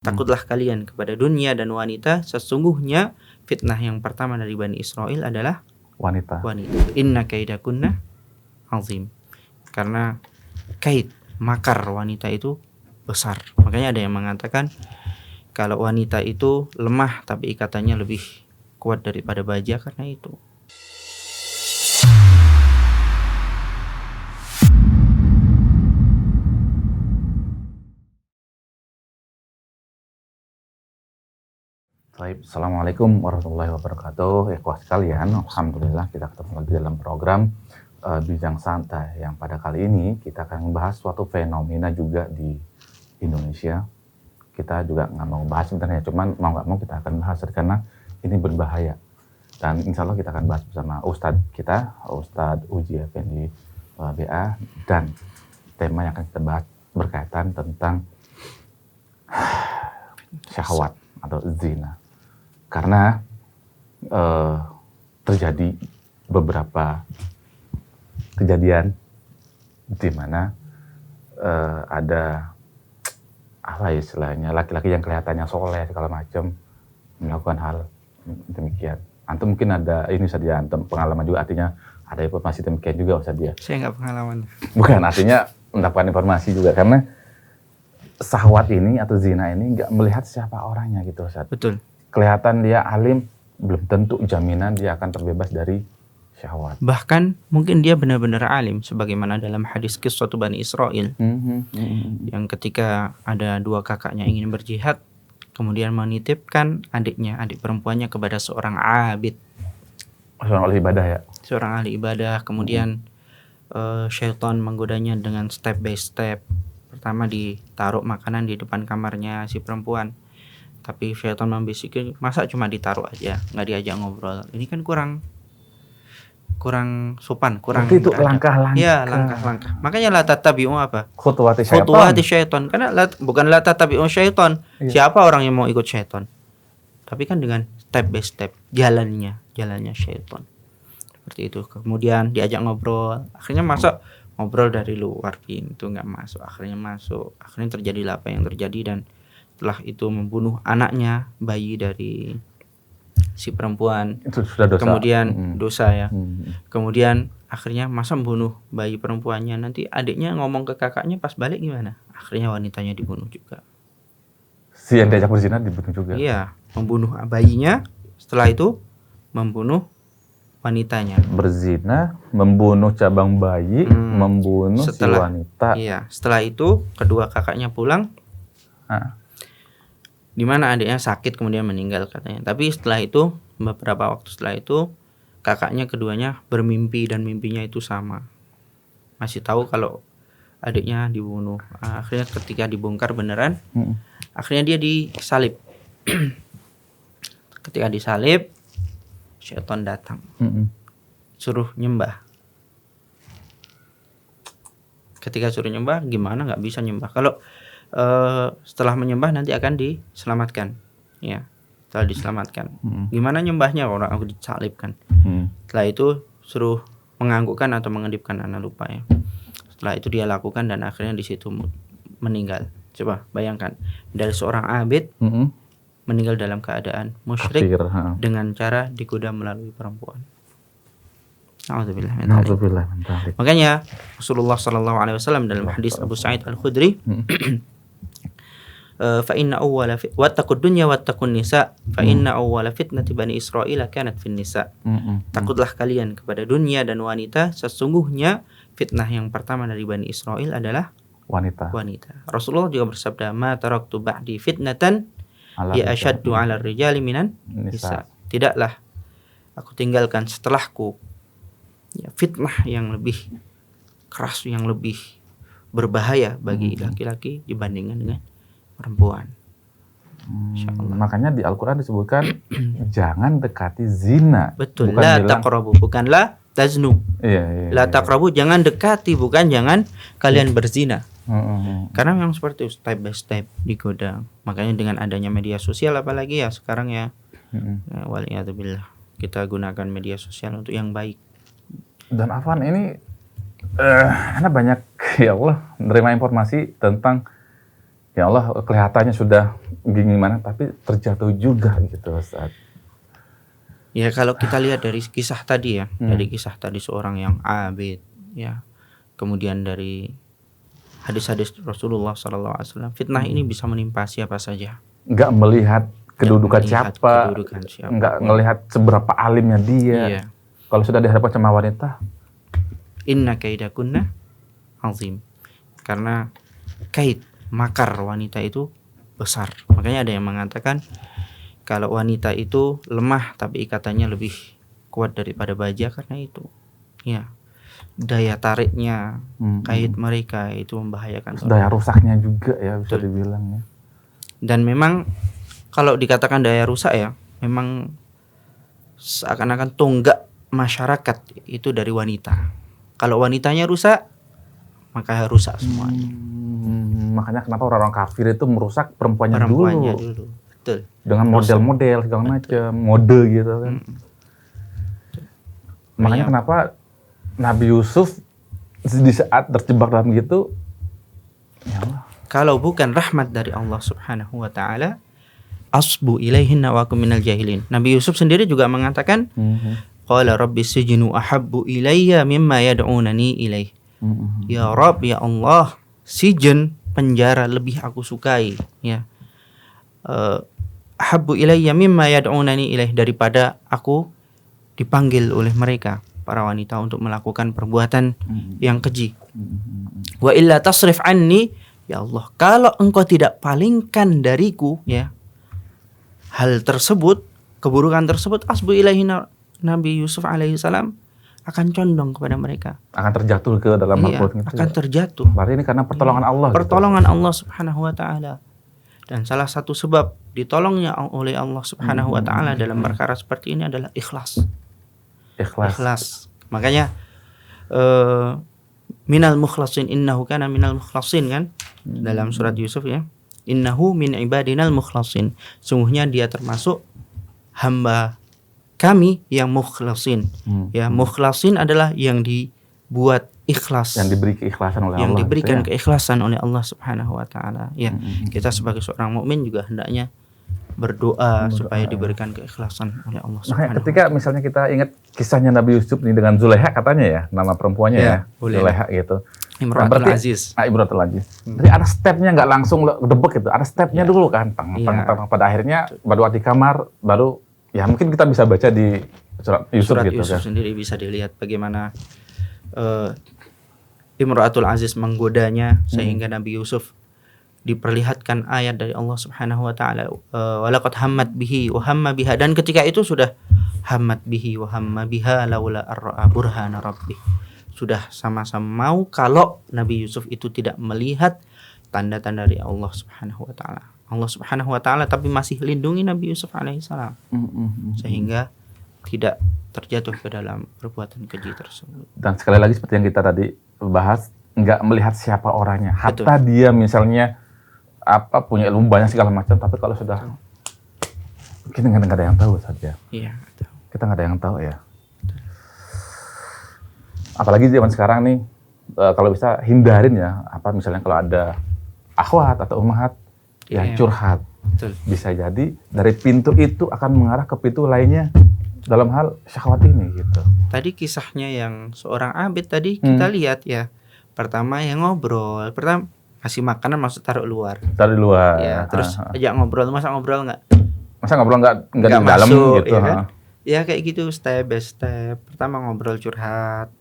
Takutlah kalian kepada dunia dan wanita, sesungguhnya fitnah yang pertama dari Bani Israel adalah wanita. Inna kaidakunna azim. Karena kaid, makar wanita itu besar. Makanya ada yang mengatakan kalau wanita itu lemah tapi ikatannya lebih kuat daripada baja karena itu. Baik, Assalamualaikum warahmatullahi wabarakatuh. Ikhwah sekalian, alhamdulillah kita ketemu lagi dalam program Bincang Santai, yang pada kali ini kita akan membahas suatu fenomena juga di Indonesia. Kita juga nggak mau bahas sebenarnya, cuman mau nggak mau kita akan bahas karena ini berbahaya. Dan insya Allah kita akan bahas bersama Ustadz kita, Ustadz Uji Effendi BA, dan tema yang akan kita bahas berkaitan tentang syahwat atau zina. Karena terjadi beberapa kejadian di mana ada apa istilahnya, laki-laki yang kelihatannya soleh segala macam melakukan hal demikian. Antum mungkin ada ini saja, antum pengalaman juga, artinya ada informasi demikian juga Ustaz dia. Saya nggak pengalaman. Bukan, artinya mendapatkan informasi juga, karena syahwat ini atau zina ini nggak melihat siapa orangnya gitu Ustaz. Betul. Kelihatan dia alim, belum tentu jaminan dia akan terbebas dari syahwat. Bahkan mungkin dia benar-benar alim, sebagaimana dalam hadis kisah Bani Israel, yang ketika ada dua kakaknya ingin berjihad, kemudian menitipkan adiknya, adik perempuannya kepada seorang abid, Seorang ahli ibadah ya. seorang ahli ibadah. Kemudian syaitan menggodanya dengan step by step. Pertama ditaruh makanan di depan kamarnya si perempuan, tapi syaitan membisikkan, masa cuma ditaruh aja, nggak diajak ngobrol. Ini kan kurang sopan, kurang berarti itu beradab. langkah-langkah. Ya, langkah-langkah. Makanya la tatabi'u apa? Khutuwati syaitan. Karena bukan la tatabi'u syaitan. Iya. Siapa orang yang mau ikut syaitan? Tapi kan dengan step by step, jalannya syaitan. Seperti itu. Kemudian diajak ngobrol. Akhirnya masuk ngobrol dari luar pintu, nggak masuk. Akhirnya masuk. Akhirnya terjadilah apa yang terjadi, dan setelah itu membunuh anaknya, bayi dari si perempuan. Itu sudah dosa. Kemudian dosa ya. Kemudian akhirnya masa membunuh bayi perempuannya, nanti adiknya ngomong ke kakaknya, pas balik gimana? Akhirnya wanitanya dibunuh juga. Si yang diajak berzina dibunuh juga. Iya, membunuh bayinya, setelah itu membunuh wanitanya. Berzina, membunuh cabang bayi, membunuh si wanita. Iya, setelah itu kedua kakaknya pulang. Di mana adiknya sakit kemudian meninggal katanya. Tapi setelah itu, beberapa waktu setelah itu, kakaknya keduanya bermimpi, dan mimpinya itu sama. Masih tahu kalau adiknya dibunuh. Akhirnya ketika dibongkar beneran, akhirnya dia disalib. Ketika disalib, syaitan datang, suruh nyembah. Ketika suruh nyembah, gimana nggak bisa nyembah? Kalau setelah menyembah nanti akan diselamatkan, ya. Setelah diselamatkan, gimana nyembahnya? Orang aku disalibkan. Setelah itu suruh menganggukkan atau mengedipkan, anak lupa ya. Setelah itu dia lakukan, dan akhirnya di situ meninggal. Coba bayangkan, dari seorang abid meninggal dalam keadaan musyrik dengan cara digoda melalui perempuan. Alhamdulillah. Makanya Rasulullah SAW dalam hadis Abu Sa'id Al-Khudri, fa inna awwala wattaqud dunya wattaqun nisa fa inna awwala fitnati bani Israil kanat fin nisa. Takutlah kalian kepada dunia dan wanita, sesungguhnya fitnah yang pertama dari Bani Israel adalah wanita. Rasulullah juga bersabda, ma taraktu ba'di fitnatan ya asyaddu 'ala rijali minan nisa. Tidaklah aku tinggalkan setelahku ya fitnah yang lebih keras, yang lebih berbahaya bagi laki-laki dibandingkan dengan perempuan. Makanya di Al-Quran disebutkan jangan dekati zina. Betul. La taqrabu, bukan la taznu. La taqrabu, jangan dekati, bukan jangan kalian berzina. Karena memang seperti itu, step by step digoda. Makanya dengan adanya media sosial, apalagi ya sekarang ya, waliyadzubillah, kita gunakan media sosial untuk yang baik. Dan Afwan ini karena banyak ya Allah menerima informasi tentang Ya Allah, kelihatannya sudah gimana, tapi terjatuh juga gitu Ustaz. Ya kalau kita lihat dari kisah tadi ya, dari kisah tadi seorang yang abid, ya, kemudian dari hadis-hadis Rasulullah SAW, fitnah ini bisa menimpa siapa saja. Nggak melihat kedudukan siapa, nggak ngelihat seberapa alimnya dia. Iya. Kalau sudah dihadapkan sama wanita, inna kaidakunna azim. Karena kaid, makar wanita itu besar. Makanya ada yang mengatakan kalau wanita itu lemah tapi ikatannya lebih kuat daripada baja karena itu. Ya. Daya tariknya kaid mereka itu membahayakan. Daya rusaknya juga ya bisa dibilang ya. Dan memang kalau dikatakan daya rusak ya, memang seakan-akan tonggak masyarakat itu dari wanita. Kalau wanitanya rusak, maka rusak semuanya. Makanya kenapa orang-orang kafir itu merusak perempuannya dulu. Betul. Dengan model-model segala macam, mode gitu kan. Makanya kenapa Nabi Yusuf di saat terjebak dalam gitu, ya Allah. Kalau bukan rahmat dari Allah Subhanahu wa taala, asbu ilaihinna wa akum minal jahilin. Nabi Yusuf sendiri juga mengatakan, qala rabbi sijnu ahabbu ilayya mimma yad'unani ilaih. Ya Rabb, ya Allah, sijen, penjara lebih aku sukai, ya. Ahabbu ilayya mimma yad'unani ilaih, daripada aku dipanggil oleh mereka para wanita untuk melakukan perbuatan yang keji. Wa illa tasrif anni, ya Allah, kalau engkau tidak palingkan dariku, ya, hal tersebut, keburukan tersebut, asbu ilaihi, Nabi Yusuf alaihissalam akan condong kepada mereka, akan terjatuh ke dalam makhluk itu. Akan terjatuh. Berarti ini karena pertolongan Allah. Pertolongan gitu. Allah Subhanahu wa taala. Dan salah satu sebab ditolongnya oleh Allah Subhanahu wa taala dalam perkara seperti ini adalah ikhlas. Ikhlas. Makanya minal mukhlasin innahu kana minal mukhlasin kan, dalam surat Yusuf ya. Innahu min ibadinal mukhlasin. Sungguhnya dia termasuk hamba kami yang mukhlasin. Ya, mukhlasin adalah yang dibuat ikhlas, yang diberi keikhlasan oleh yang Allah, diberikan gitu ya? keikhlasan oleh Allah Subhanahu wa taala. Ya, kita sebagai seorang mukmin juga hendaknya berdoa supaya diberikan keikhlasan oleh Allah Subhanahu wa taala. Ketika misalnya kita ingat kisahnya Nabi Yusuf nih dengan Zulaiha, katanya ya, nama perempuannya ya, Zulaiha gitu. Imratul Aziz. Imratul Aziz. Jadi ada stepnya, nggak langsung debek gitu. Ada stepnya dulu kan. Pada akhirnya baru di kamar, baru ya mungkin kita bisa baca di surat Yusuf surat gitu Yusuf kan. Sendiri bisa dilihat bagaimana Imratul Aziz menggodanya sehingga Nabi Yusuf diperlihatkan ayat dari Allah Subhanahu wa taala, walaqad hammat bihi wa hamma biha, dan ketika itu sudah hammat bihi wa hamma biha laula ar-ra'a burhana rabbih. Sudah sama-sama mau kalau Nabi Yusuf itu tidak melihat tanda-tanda dari Allah Subhanahu wa taala. Allah Subhanahu wa taala tapi masih lindungi Nabi Yusuf alaihissalam. Sehingga tidak terjatuh ke dalam perbuatan keji tersebut. Dan sekali lagi seperti yang kita tadi bahas, nggak melihat siapa orangnya. Hatta dia misalnya punya ilmu banyak segala macam, tapi kalau sudah kita nggak ada yang tahu saja. Iya. Kita nggak ada yang tahu ya. Apalagi zaman sekarang nih, kalau bisa hindarin ya, misalnya kalau ada akhwat atau ummahat yang curhat. Betul. Bisa jadi dari pintu itu akan mengarah ke pintu lainnya dalam hal syahwat ini gitu. Tadi kisahnya yang seorang abid tadi kita lihat ya. Pertama yang ngobrol, pertama kasih makanan maksud taruh luar. Taruh luar. Ya, terus ajak ngobrol, masa ngobrol nggak di dalam masuk, gitu. Ya, kan? Ya kayak gitu step by step. Pertama ngobrol curhat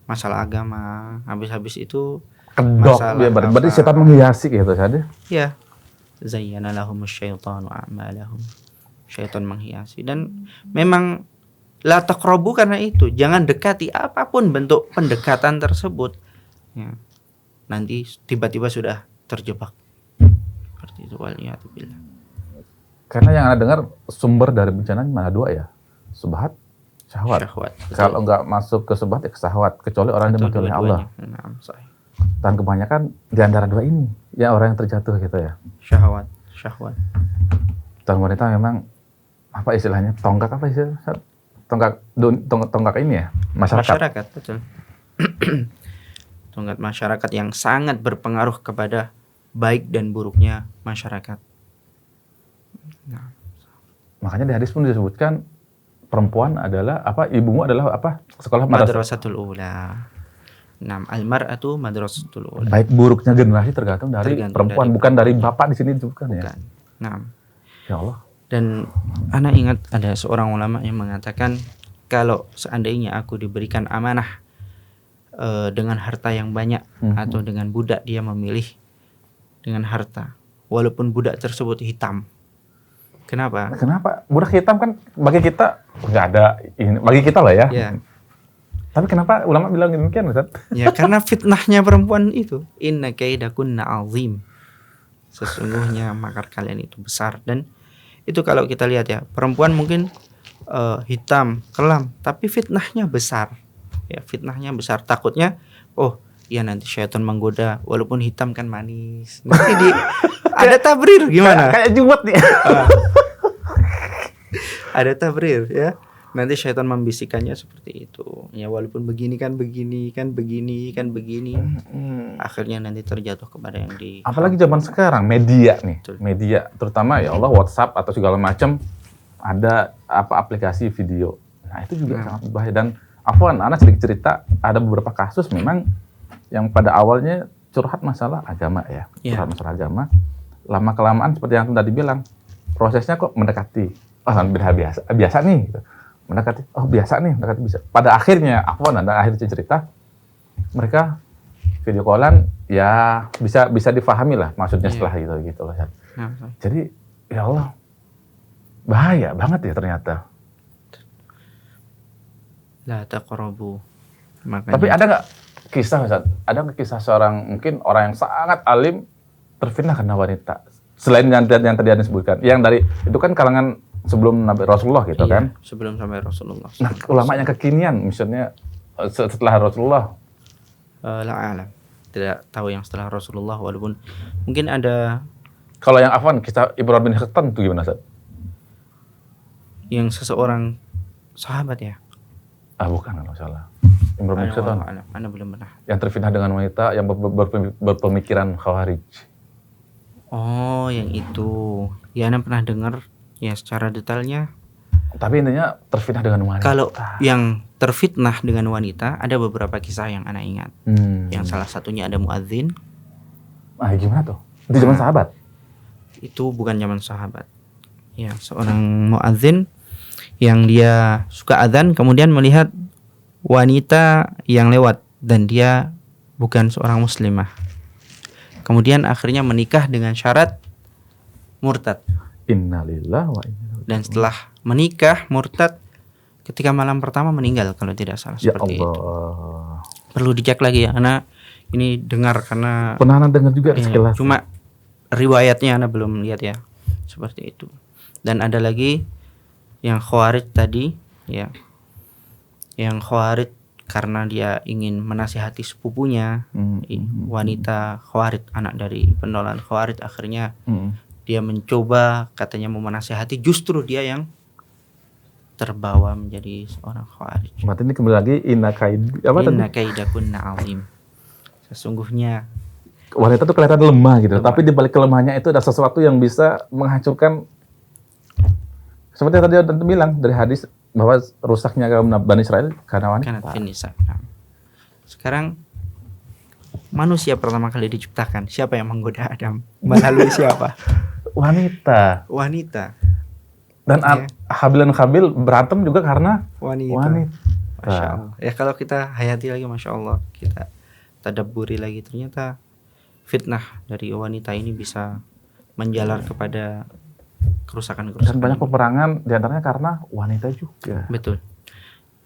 masalah agama, habis itu kedok dia berarti setan menghiasi gitu saja. Ya. Zayyana lahumus syaitanu a'malahum. Syaitan menghiasi, dan memang la taqrabu karena itu, jangan dekati apapun bentuk pendekatan tersebut. Ya. Nanti tiba-tiba sudah terjebak. Seperti itu waliyatubillah. Karena yang Anda dengar sumber dari bencana mana dua ya? Subhat, syahwat. Kalau nggak masuk ke subhat ya ke syahwat, kecuali orang yang dimiliki oleh Allah. Dan kebanyakan di antara dua ini ya orang yang terjatuh gitu ya. Syahwat. Dan wanita memang istilahnya tonggak tonggak ini ya, masyarakat betul. Tonggak masyarakat yang sangat berpengaruh kepada baik dan buruknya masyarakat. Nah, makanya di hadis pun disebutkan perempuan adalah apa? Ibumu adalah apa? Sekolah madrasatul ula. Nah, al-mar'atu madrasatul ula. Baik buruknya generasi tergantung dari perempuan, bukan dari bapak di sini bukan ya. Nah. Ya Allah. Dan ana ingat ada seorang ulama yang mengatakan kalau seandainya aku diberikan amanah dengan harta yang banyak atau dengan budak dia memilih dengan harta walaupun budak tersebut hitam. Kenapa? Budak hitam kan bagi kita nggak ada ini, bagi kita lah ya. Ya. Tapi kenapa ulama bilang demikian, Ustaz? Ya karena fitnahnya perempuan itu. Inna kaidakunna azim. Sesungguhnya makar kalian itu besar. Dan itu kalau kita lihat ya, perempuan mungkin hitam, kelam, tapi fitnahnya besar. Ya, fitnahnya besar. Takutnya, oh ya nanti syaitan menggoda, walaupun hitam kan manis. Nanti ada tabrir gimana? Kayak jumat nih. Ada tabrir ya. Nanti syaitan membisikkannya seperti itu. Ya walaupun begini kan begini. Akhirnya nanti terjatuh kepada yang di. Apalagi zaman sekarang media nih. Betul. Media terutama ya Allah WhatsApp atau segala macam ada apa aplikasi video. Nah, itu juga sangat berbahaya. Dan afwan, ana sedikit cerita, ada beberapa kasus memang yang pada awalnya curhat masalah agama ya. Curhat masalah agama. Lama-kelamaan seperti yang tadi bilang, prosesnya kok mendekati. Biasa nih gitu. Mendekati, mendekati bisa. Pada akhirnya, cerita, mereka video callan ya bisa difahami lah maksudnya setelah gitu loh. Jadi ya Allah, bahaya banget ya ternyata. La taqrabu. Tapi ada nggak kisah, Ustaz? Ada nggak kisah seorang mungkin orang yang sangat alim terfitnah karena wanita? Selain yang tadi Anda sebutkan, yang dari itu kan kalangan sebelum Nabi Rasulullah gitu kan? Sebelum sampai Rasulullah. Nah, ulama yang kekinian, misalnya setelah Rasulullah. La alam. Tidak tahu yang setelah Rasulullah, walaupun mungkin ada. Kalau yang afwan, kisah Ibrahim bin Khattab itu gimana, Ustaz? Yang seseorang sahabat ya? Bukan, kalau salah. Ibrahim bin Khattab. Anda belum pernah. Yang terfitnah dengan wanita yang berpemikiran khawarij. Oh, yang itu. Ya, Anda pernah dengar ya secara detailnya. Tapi intinya terfitnah dengan wanita. Kalau yang terfitnah dengan wanita, ada beberapa kisah yang Anda ingat. Yang salah satunya ada muadzin. Gimana tuh? Itu zaman sahabat? Itu bukan zaman sahabat. Ya, seorang muadzin yang dia suka adzan kemudian melihat wanita yang lewat dan dia bukan seorang muslimah. Kemudian akhirnya menikah dengan syarat murtad. Innalillahi wa inna ilaihi raji'un. Dan setelah menikah murtad ketika malam pertama meninggal kalau tidak salah seperti itu. Perlu dicek lagi ya, Ana ini dengar karena pernah dengar juga sekilas. Cuma riwayatnya Ana belum lihat ya. Seperti itu. Dan ada lagi yang khawarij tadi ya. Yang khawarij karena dia ingin menasihati sepupunya, wanita khawarij, anak dari pentolan khawarij, akhirnya dia mencoba katanya mau menasihati, justru dia yang terbawa menjadi seorang khawarij. Berarti ini kembali lagi inna kaidakunna azim. Sesungguhnya wanita tuh kelihatan lemah gitu, tapi di balik kelemahannya itu ada sesuatu yang bisa menghancurkan. Seperti yang tadi Anda bilang dari hadis bahwa rusaknya kaum Bani Israel karena wanita. Sekarang manusia pertama kali diciptakan, siapa yang menggoda Adam? Melalui siapa? Wanita. Dan Habil dan Qabil berantem juga karena wanita. Masya Allah. Ya kalau kita hayati lagi, Masya Allah, kita tadabburi lagi, ternyata fitnah dari wanita ini bisa menjalar kepada kerusakan. Dan banyak peperangan diantaranya karena wanita juga. Betul.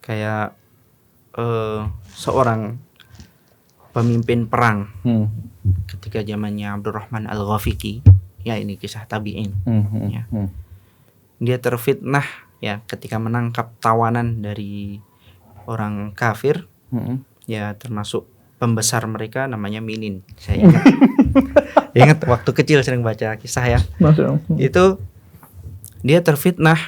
Kayak seorang pemimpin perang ketika zamannya Abdurrahman Al-Ghafiqi, ya ini kisah tabi'in. Ya. Dia terfitnah ya ketika menangkap tawanan dari orang kafir, ya termasuk pembesar mereka namanya Minin. Saya ingat. Ingat waktu kecil sering baca kisah ya. Itu dia terfitnah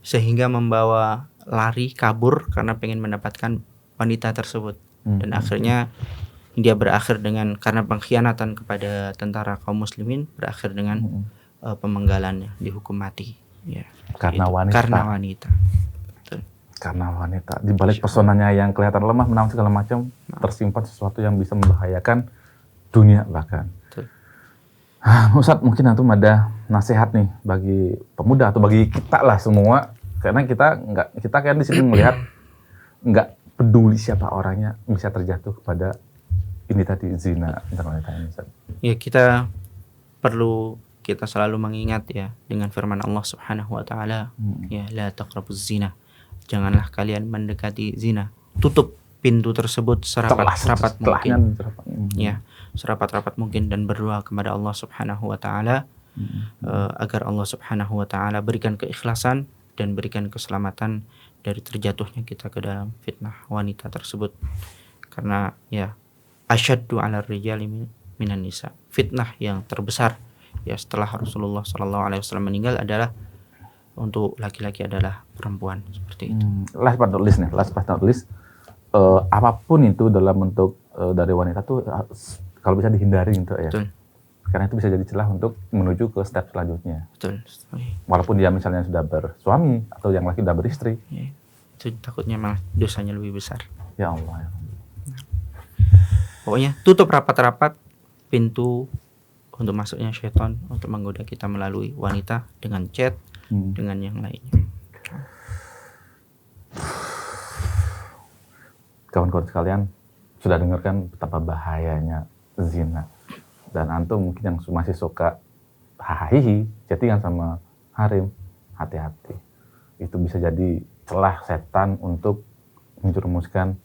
sehingga membawa lari kabur karena pengen mendapatkan wanita tersebut. Dan akhirnya dia berakhir dengan karena pengkhianatan kepada tentara kaum muslimin, berakhir dengan pemenggalannya, dihukum mati. Ya, karena wanita. Karena wanita. Betul. Karena wanita. Di balik pesonanya yang kelihatan lemah, menawan segala macam, tersimpan sesuatu yang bisa membahayakan dunia bahkan. Betul. Ustadz, mungkin antum ada nasihat nih bagi pemuda atau bagi kita lah semua, karena kita kan di sini melihat nggak peduli siapa orangnya bisa terjatuh kepada ini tadi zina antar wanita ini. Ya, kita selalu mengingat ya dengan firman Allah Subhanahu wa taala, ya la taqrabuz zina. Janganlah kalian mendekati zina. Tutup pintu tersebut serapat-rapat mungkin. Ya, serapat-rapat mungkin, dan berdoa kepada Allah Subhanahu wa taala agar Allah Subhanahu wa taala berikan keikhlasan dan berikan keselamatan dari terjatuhnya kita ke dalam fitnah wanita tersebut. Karena ya asyaddu 'ala rijali minan nisa. Fitnah yang terbesar ya setelah Rasulullah SAW meninggal adalah untuk laki-laki adalah perempuan, seperti itu. Last but not least, apapun itu dalam bentuk dari wanita tuh kalau bisa dihindari gitu ya. Betul. Karena itu bisa jadi celah untuk menuju ke step selanjutnya. Betul. Walaupun dia misalnya sudah bersuami atau yang laki sudah beristri. Ya, itu takutnya malah dosanya lebih besar. Ya Allah. Pokoknya tutup rapat-rapat pintu untuk masuknya syaitan untuk menggoda kita melalui wanita dengan chat, dengan yang lainnya. Kawan-kawan sekalian sudah dengarkan betapa bahayanya zina. Dan antum mungkin yang masih suka hahihi chattingan sama harim, hati-hati. Itu bisa jadi celah setan untuk menjerumuskan,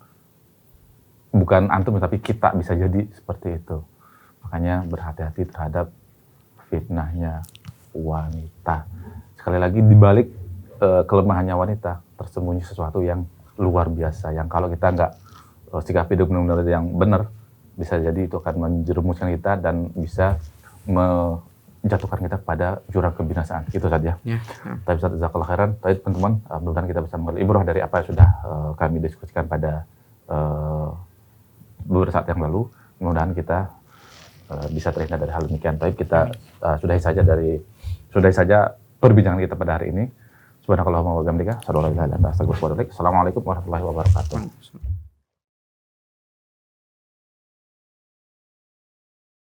bukan antum tapi kita bisa jadi seperti itu. Makanya berhati-hati terhadap fitnahnya wanita. Sekali lagi, di balik kelemahannya wanita tersembunyi sesuatu yang luar biasa, yang kalau kita nggak sikapi benar-benar yang benar, bisa jadi itu akan menjerumuskan kita dan bisa menjatuhkan kita pada jurang kebinasaan. Itu saja. Ya. Tapi jazakallahu khairan. Baik teman-teman, mudah-mudahan kita bisa mengambil ibrah dari apa yang sudah kami diskusikan pada beberapa saat yang lalu. Mudah-mudahan kita bisa terhindar dari hal demikian. Baik, kita sudahi saja perbincangan kita pada hari ini. Subhanakallahumma wa bihamdika, asyhadu an la ilaha illa anta, astaghfiruka wa atubu ilaik. Assalamualaikum warahmatullahi wabarakatuh.